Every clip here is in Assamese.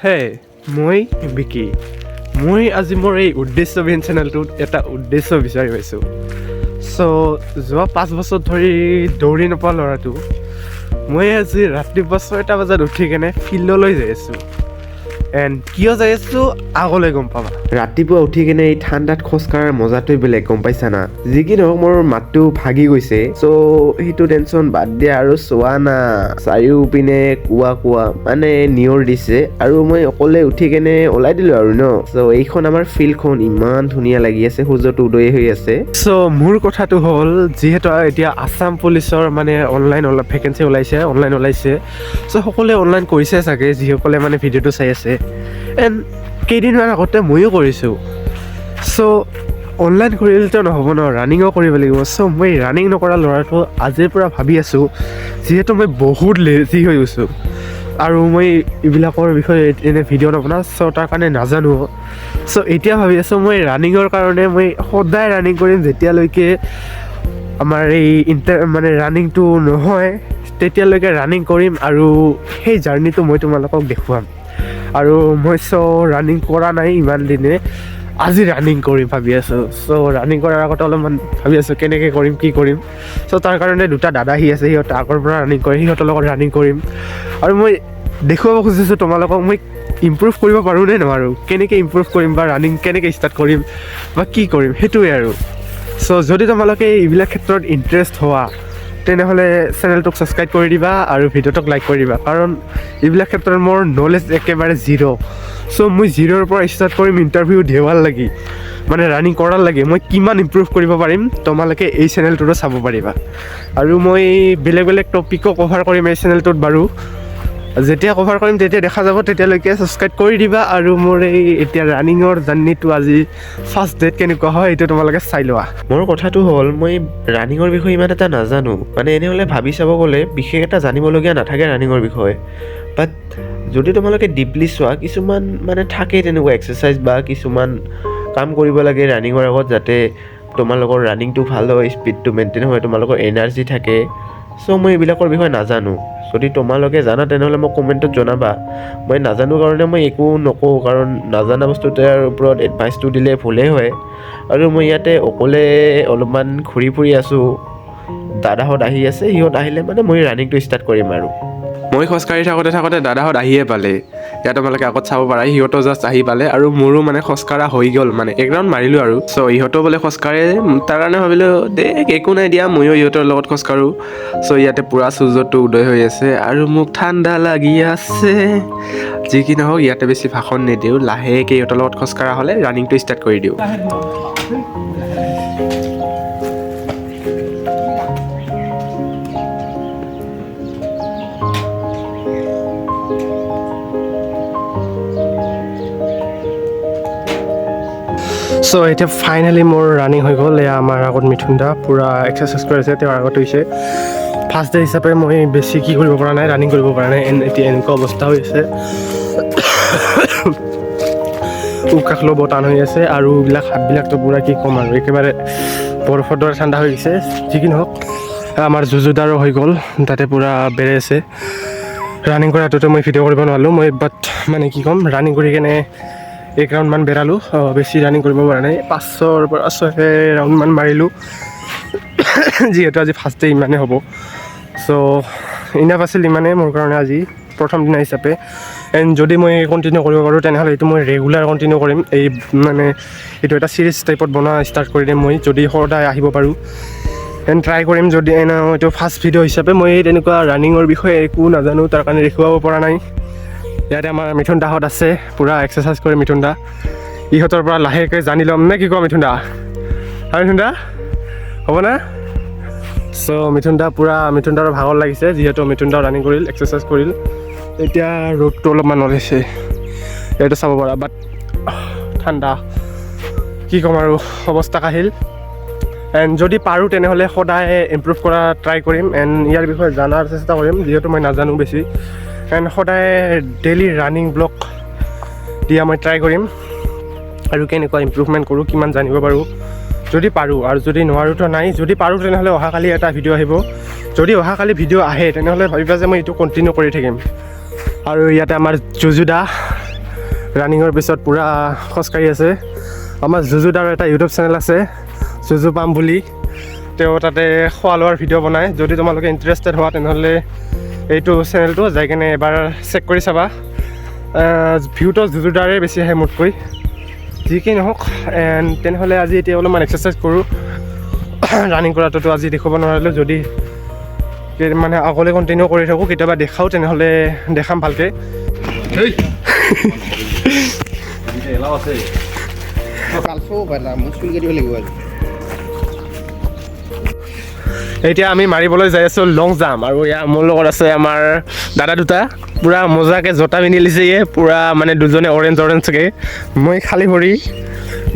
হে মই বিকি মই আজি মোৰ এই উদ্দেশ্যবিহীন চেনেলটোত এটা উদ্দেশ্য বিচাৰি পাইছোঁ। যোৱা 5 বছৰ ধৰি দৌৰি নোপোৱা ল'ৰাটো মই আজি ৰাতিপুৱা 6টা বজাত উঠি কেনে ফিল্ডলৈ যাই আছোঁ। এণ্ড কিয় যাই আছোঁ আগলৈ গম পাবা। ৰাতিপুৱা উঠি কিনে এই ঠাণ্ডাত খোজ কঢ়াৰ মজাটোৱে বেলেগ, গম পাইছা না। যি কি নহওক মোৰ মাতটো ভাগি গৈছে, সেইটো টেনশ্যন বাদ দিয়া আৰু চোৱা না। চাৰিওপিনে কোৱা মানে নিয়ৰ দিছে আৰু মই অকলে উঠি কেনে ওলাই দিলোঁ আৰু ন। এইখন আমাৰ ফিল্ডখন ইমান ধুনীয়া লাগি আছে, সূৰ্যটো উদয় হৈ আছে। মোৰ কথাটো হ'ল, যিহেতু এতিয়া আছাম পুলিচৰ মানে অনলাইন ভেকেঞ্চি অনলাইন ওলাইছে। সকলোৱে অনলাইন কৰিছে চাগে, যিসকলে মানে ভিডিঅ'টো চাই আছে। এণ্ড কেইদিনমান আগতে ময়ো কৰিছোঁ। অনলাইন কৰিলেতো নহ'ব ন, ৰানিঙো কৰিব লাগিব। মই ৰানিং নকৰা ল'ৰাটো আজিৰ পৰা ভাবি আছোঁ, যিহেতু মই বহুত লেজি হৈ গৈছোঁ আৰু মই এইবিলাকৰ বিষয়ে এনে ভিডিঅ' নবনাওঁ, তাৰ কাৰণে নাজানো। এতিয়া ভাবি আছোঁ মই ৰানিঙৰ কাৰণে মই সদায় ৰানিং কৰিম, যেতিয়ালৈকে আমাৰ এই মানে ৰানিংটো নহয় তেতিয়ালৈকে ৰানিং কৰিম আৰু সেই জাৰ্ণিটো মই তোমালোকক দেখুৱাম। আৰু মই ৰানিং কৰা নাই ইমান দিনে, আজি ৰানিং কৰিম ভাবি আছোঁ। ৰানিং কৰাৰ আগতে অলপমান ভাবি আছোঁ কেনেকৈ কৰিম, কি কৰিম। তাৰ কাৰণে দুটা দাদা আহি আছে, সিহঁতে আগৰ পৰা ৰানিং কৰে, সিহঁতৰ লগত ৰানিং কৰিম। আৰু মই দেখুৱাব খুজিছোঁ তোমালোকক মই ইম্প্ৰুভ কৰিব পাৰোঁ নে নোৱাৰোঁ, কেনেকৈ ইম্প্ৰুভ কৰিম বা ৰানিং কেনেকৈ ষ্টাৰ্ট কৰিম বা কি কৰিম, সেইটোৱে আৰু। যদি তোমালোকে এইবিলাক ক্ষেত্ৰত ইণ্টাৰেষ্ট হোৱা তেনেহ'লে চেনেলটোক ছাবস্ক্ৰাইব কৰি দিবা আৰু ভিডিঅ'টোক লাইক কৰি দিবা, কাৰণ এইবিলাক ক্ষেত্ৰত মোৰ নলেজ একেবাৰে জিৰ'। মই জিৰ'ৰ পৰা ষ্টাৰ্ট কৰিম, ইণ্টাৰভিউ দিয়াৰ লাগি মানে ৰানিং কৰাৰ লাগি মই কিমান ইম্প্ৰুভ কৰিব পাৰিম তোমালোকে এই চেনেলটোতো চাব পাৰিবা। আৰু মই বেলেগ টপিকো কভাৰ কৰিম এই চেনেলটোত বাৰু। যেতিয়া কভাৰ কৰিম তেতিয়া দেখা যাব, তেতিয়ালৈকে ছাবস্ক্ৰাইব কৰি দিবা। আৰু মোৰ এই এতিয়া ৰানিঙৰ জাৰ্ণিটো আজি ফাৰ্ষ্ট ডেট কেনেকুৱা হয় এইটো তোমালোকে চাই লোৱা। মোৰ কথাটো হ'ল, মই ৰানিঙৰ বিষয়ে ইমান এটা নাজানো, মানে এনেহ'লে ভাবি চাব গ'লে বিশেষ এটা জানিবলগীয়া নাথাকে ৰানিঙৰ বিষয়ে। বাট যদি তোমালোকে ডিপলি চোৱা, কিছুমান মানে থাকে তেনেকুৱা এক্সাৰচাইজ বা কিছুমান কাম কৰিব লাগে ৰানিঙৰ আগত, যাতে তোমালোকৰ ৰানিংটো ভাল হয়, স্পীডটো মেইনটেইন হয়, তোমালোকৰ এনাৰ্জি থাকে। মই এইবিলাকৰ বিষয়ে নাজানো। যদি তোমালোকে জানা তেনেহ'লে মোক কমেণ্টত জনাবা। মই নাজানো কাৰণে মই একো নকওঁ, কাৰণ নাজানা বস্তুটোৰ ওপৰত এডভাইচটো দিলে ভুলেই হয়। আৰু মই ইয়াতে অকলে অলপমান ঘূৰি ফুৰি আছোঁ, দাদাহঁত আহি আছে, সিহঁত আহিলে মানে মই ৰানিংটো ষ্টাৰ্ট কৰিম আৰু। মই খোজকাঢ়ি থাকোঁতে দাদাহঁত আহিয়ে পালে। ইয়াত তোমালোকে আগত চাব পাৰা, সিহঁতো জাষ্ট আহি পালে আৰু মোৰো মানে খোজকাঢ়া হৈ গ'ল, মানে এক ৰাউণ্ড মাৰিলোঁ আৰু। ইহঁতো বোলে খোজকাঢ়ে, তাৰ কাৰণে ভাবিলোঁ দে একো নাই দিয়া, ময়ো ইহঁতৰ লগত খোজকাঢ়োঁ। ইয়াতে পূৰা সূৰ্যটো উদয় হৈ আছে আৰু মোক ঠাণ্ডা লাগি আছে। যি কি নহওক, ইয়াতে বেছি ভাষণ নিদিওঁ, লাহেকৈ ইহঁতৰ লগত খোজকাঢ়া হ'লে ৰানিংটো ষ্টাৰ্ট কৰি দিওঁ। এতিয়া ফাইনেলি মোৰ ৰানিং হৈ গ'ল। এয়া আমাৰ আগত মিথুন দা পূৰা এক্সাৰচাইজ কৰি আছে, তেওঁৰ আগত হৈছে। ফাৰ্ষ্ট ডে হিচাপে মই বেছি কি কৰিব পৰা নাই, ৰানিং কৰিব পৰা নাই। এতিয়া এনেকুৱা অৱস্থা হৈ আছে, উশাহ ল'ব টান হৈ আছে আৰু এইবিলাক হাতবিলাকতো পূৰা কি ক'ম আৰু, একেবাৰে বৰফৰ দৰে ঠাণ্ডা হৈ গৈছে। যি কি নহওক, আমাৰ যুঁজুদাৰো হৈ গ'ল, তাতে পূৰা বেৰে আছে। ৰানিং কৰাটোতো মই ভিডিঅ' কৰিব নোৱাৰিলোঁ, বাট মানে কি ক'ম, ৰানিং কৰি কেনে 1 ৰাউণ্ডমান বেৰালোঁ। বেছি ৰানিং কৰিব পৰা নাই, 5ৰ পৰা 6 ৰাউণ্ডমান মাৰিলোঁ, যিহেতু আজি ফাৰ্ষ্ট ডে ইমানেই হ'ব। ইনাফ আছিল, ইমানেই মোৰ কাৰণে আজি প্ৰথম দিনা হিচাপে। এণ্ড যদি মই কণ্টিনিউ কৰিব পাৰোঁ তেনেহ'লে এইটো মই ৰেগুলাৰ কণ্টিনিউ কৰিম। মানে এইটো এটা চিৰিজ টাইপত বনোৱা ষ্টাৰ্ট কৰি দিম মই, যদি সদায় আহিব পাৰোঁ। এণ্ড ট্ৰাই কৰিম, যদি এইটো ফাৰ্ষ্ট ভিডিঅ' হিচাপে। মই তেনেকুৱা ৰানিঙৰ বিষয়ে একো নাজানো, তাৰ কাৰণে দেখুৱাব পৰা নাই। ইয়াতে আমাৰ মিথুন দাহঁত আছে, পূৰা এক্সাৰচাইজ কৰে মিথুন দা। ইহঁতৰ পৰা লাহেকৈ জানি ল'ম নে কি কোৱা মিথুন দা? মিথুন দা হ'ব না? মিথুন দা মিথুন দাৰ ভাগৰ লাগিছে, যিহেতু মিথুন দা ৰানিং কৰিল, এক্সাৰচাইজ কৰিল। এতিয়া ৰ'দটো অলপমান ওলাইছে, এইটো চাব পাৰা, বাট ঠাণ্ডা, কি ক'ম আৰু, অৱস্থা কাহিল। এণ্ড যদি পাৰোঁ তেনেহ'লে সদায় ইম্প্ৰুভ কৰা ট্ৰাই কৰিম, এণ্ড ইয়াৰ বিষয়ে জনাৰ চেষ্টা কৰিম, যিহেতু মই নাজানো বেছি। এণ্ড সদায় ডেইলি ৰানিং ব্লগ দিয়া মই ট্ৰাই কৰিম, আৰু কেনেকুৱা ইম্প্ৰুভমেণ্ট কৰোঁ, কিমান জানিব পাৰোঁ, যদি পাৰোঁ। আৰু যদি নোৱাৰোঁতো নাই, যদি পাৰোঁ তেনেহ'লে অহাকালি এটা ভিডিঅ' আহিব। যদি অহাকালি ভিডিঅ' আহে তেনেহ'লে ভাবিবা যে মই এইটো কণ্টিনিউ কৰি থাকিম। আৰু ইয়াতে আমাৰ যুঁজুদা, ৰানিঙৰ পিছত পূৰা খোজকাঢ়ি আছে। আমাৰ জুজুদাৰ এটা ইউটিউব চেনেল আছে জুজু পাম বুলি, তেওঁ তাতে খোৱা লোৱাৰ ভিডিঅ' বনায়। যদি তোমালোকে ইণ্টাৰেষ্টেড হোৱা তেনেহ'লে এইটো চেনেলটো যাই কিনে এবাৰ চেক কৰি চাবা। ভিউটো জুজুদাৰে বেছি আহে মোতকৈ, যি কি নহওক। তেনেহ'লে আজি এতিয়া অলপমান এক্সাৰচাইজ কৰোঁ। ৰানিং কৰাটোতো আজি দেখুৱাব নোৱাৰিলোঁ, যদি মানে আগলৈ কণ্টিনিউ কৰি থাকোঁ, কেতিয়াবা দেখাওঁ তেনেহ'লে দেখাম ভালকৈ। এতিয়া আমি মাৰিবলৈ যাই আছোঁ লং জাম্প, আৰু ইয়াৰ মোৰ লগত আছে আমাৰ দাদা দুটা। পূৰা মজাকৈ জোতা পিন্ধি লৈছে ইয়ে, পূৰা মানে দুজনে অৰেঞ্জকৈ। মই খালী ভৰি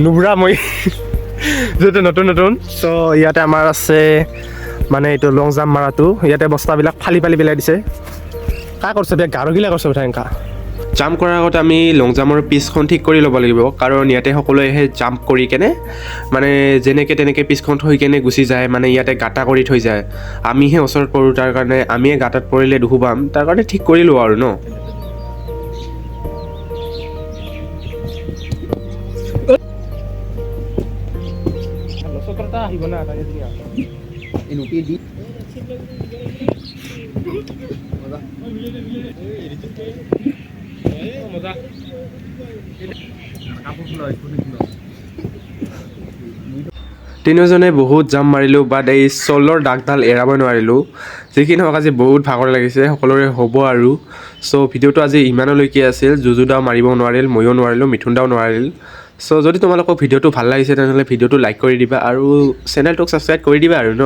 নুবুঢ়া মই যিহেতু নতুন। চ' ইয়াতে আমাৰ আছে মানে এইটো লং জাম্প মাৰাটো। ইয়াতে বস্তাবিলাক ফালি পেলাই দিছে। কা কৰিছে বে গাৰগিলা কৰিছে উঠা এনেকা। জাম্প কৰাৰ আগতে আমি লং জাম্পৰ পিচখন ঠিক কৰি ল'ব লাগিব, কাৰণ ইয়াতে সকলোৱে জাম্প কৰি কেনে মানে যেনেকৈ তেনেকৈ পিচখন থৈ কেনে গুচি যায়, মানে ইয়াতে গাঁটা কৰি থৈ যায়। আমিহে ওচৰত পৰোঁ, তাৰ কাৰণে আমিয়ে গাঁটাত পৰিলে দুখো পাম, তাৰ কাৰণে ঠিক কৰি লওঁ আৰু ন। আহিব না তিনিওজনে বহুত জাম্প মাৰিলোঁ, বাট এই চলৰ দাগডাল এৰাবই নোৱাৰিলোঁ। যিখিনি হওক আজি বহুত ভাগৰ লাগিছে, সকলোৰে হ'ব আৰু। চ' ভিডিঅ'টো আজি ইমানলৈকে আছিল। জুজুদাও মাৰিব নোৱাৰিল, ময়ো নোৱাৰিলোঁ, মিথুনদাও নোৱাৰিল। চ' যদি তোমালোকক ভিডিঅ'টো ভাল লাগিছে তেনেহ'লে ভিডিঅ'টো লাইক কৰি দিবা আৰু চেনেলটোক ছাবস্ক্ৰাইব কৰি দিবা আৰু ন।